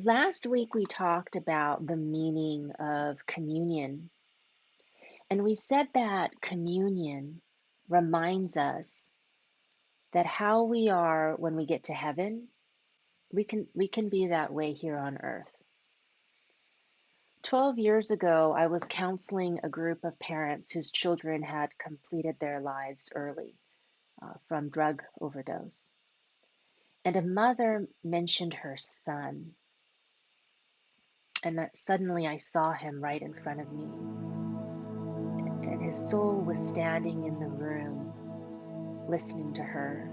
Last week we talked about the meaning of communion, and we said that communion reminds us that how we are when we get to heaven, we can be that way here on earth. 12 years ago, I was counseling a group of parents whose children had completed their lives early from drug overdose. And a mother mentioned her son, and suddenly I saw him right in front of me. And his soul was standing in the room, listening to her.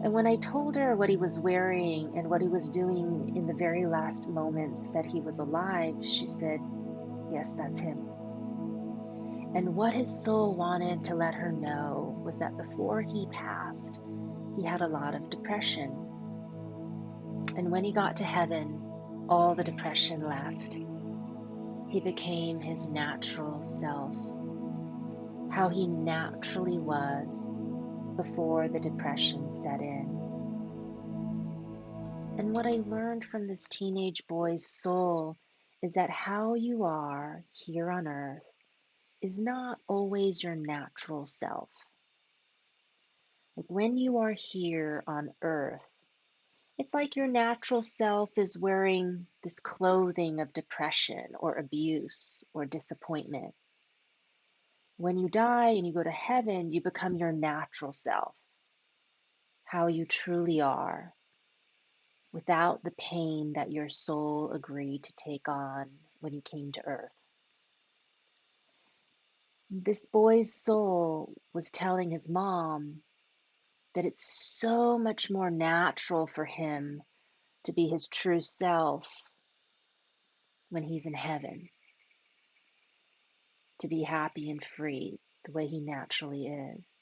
And when I told her what he was wearing and what he was doing in the very last moments that he was alive, she said, "Yes, that's him." And what his soul wanted to let her know was that before he passed, he had a lot of depression. And when he got to heaven, all the depression left. He became his natural self, how he naturally was before the depression set in. And what I learned from this teenage boy's soul is that how you are here on earth is not always your natural self. Like when you are here on earth, it's like your natural self is wearing this clothing of depression or abuse or disappointment. When you die and you go to heaven, you become your natural self, how you truly are, without the pain that your soul agreed to take on when you came to earth. This boy's soul was telling his mom that it's so much more natural for him to be his true self when he's in heaven, to be happy and free the way he naturally is.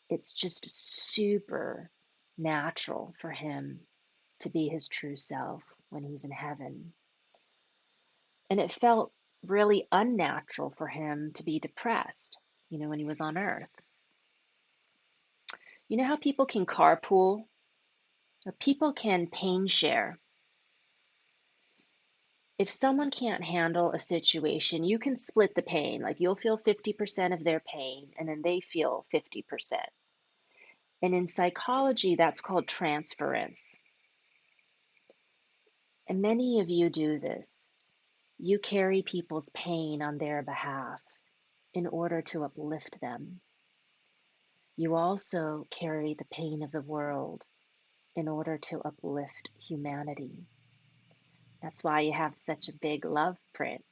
It's just super natural for him to be his true self when he's in heaven. And it felt really unnatural for him to be depressed, when he was on earth. You know how people can carpool? Or people can pain share. If someone can't handle a situation, you can split the pain. Like you'll feel 50% of their pain, and then they feel 50%. And in psychology, that's called transference. And many of you do this. You carry people's pain on their behalf in order to uplift them. You also carry the pain of the world in order to uplift humanity. That's why you have such a big love print.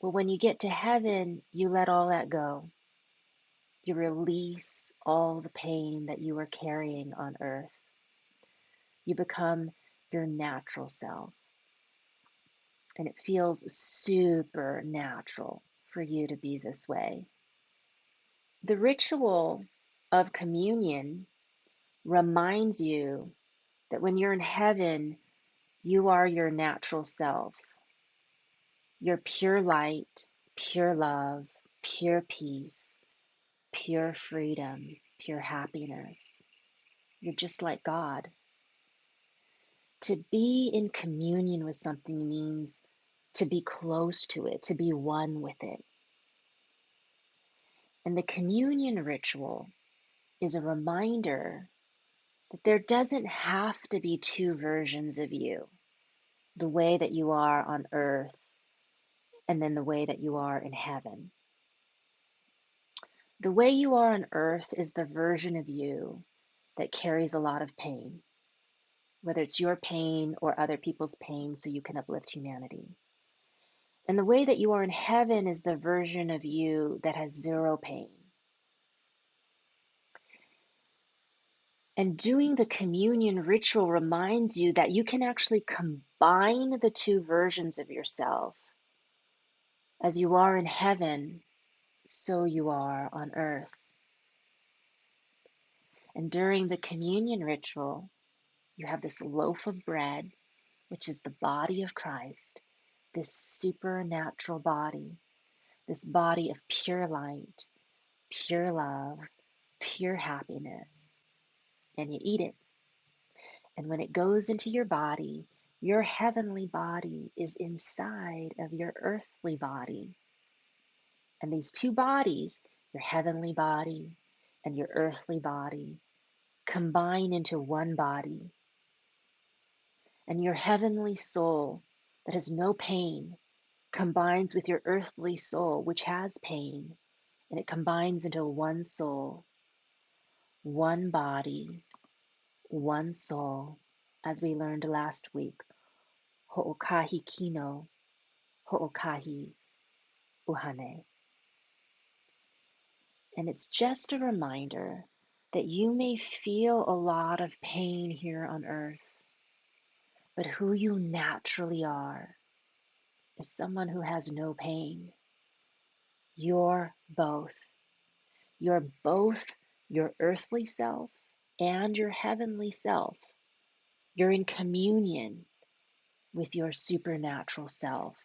Well, when you get to heaven, you let all that go. You release all the pain that you were carrying on earth. You become your natural self. And it feels super natural for you to be this way. The ritual of communion reminds you that when you're in heaven, you are your natural self. You're pure light, pure love, pure peace, pure freedom, pure happiness. You're just like God. To be in communion with something means to be close to it, to be one with it. And the communion ritual is a reminder that there doesn't have to be two versions of you, the way that you are on earth and then the way that you are in heaven. The way you are on earth is the version of you that carries a lot of pain, whether it's your pain or other people's pain, so you can uplift humanity. And the way that you are in heaven is the version of you that has zero pain. And doing the communion ritual reminds you that you can actually combine the two versions of yourself. As you are in heaven, so you are on earth. And during the communion ritual, you have this loaf of bread, which is the body of Christ, this supernatural body, this body of pure light, pure love, pure happiness, and you eat it. And when it goes into your heavenly body is inside of your earthly body. And these two bodies, your heavenly body and your earthly body, combine into one body. And your heavenly soul that has no pain combines with your earthly soul, which has pain, and it combines into one soul, one body, one soul, as we learned last week. Ho'okahi kino, ho'okahi uhane. And it's just a reminder that you may feel a lot of pain here on earth, but who you naturally are is someone who has no pain. You're both. You're both your earthly self and your heavenly self. You're in communion with your supernatural self.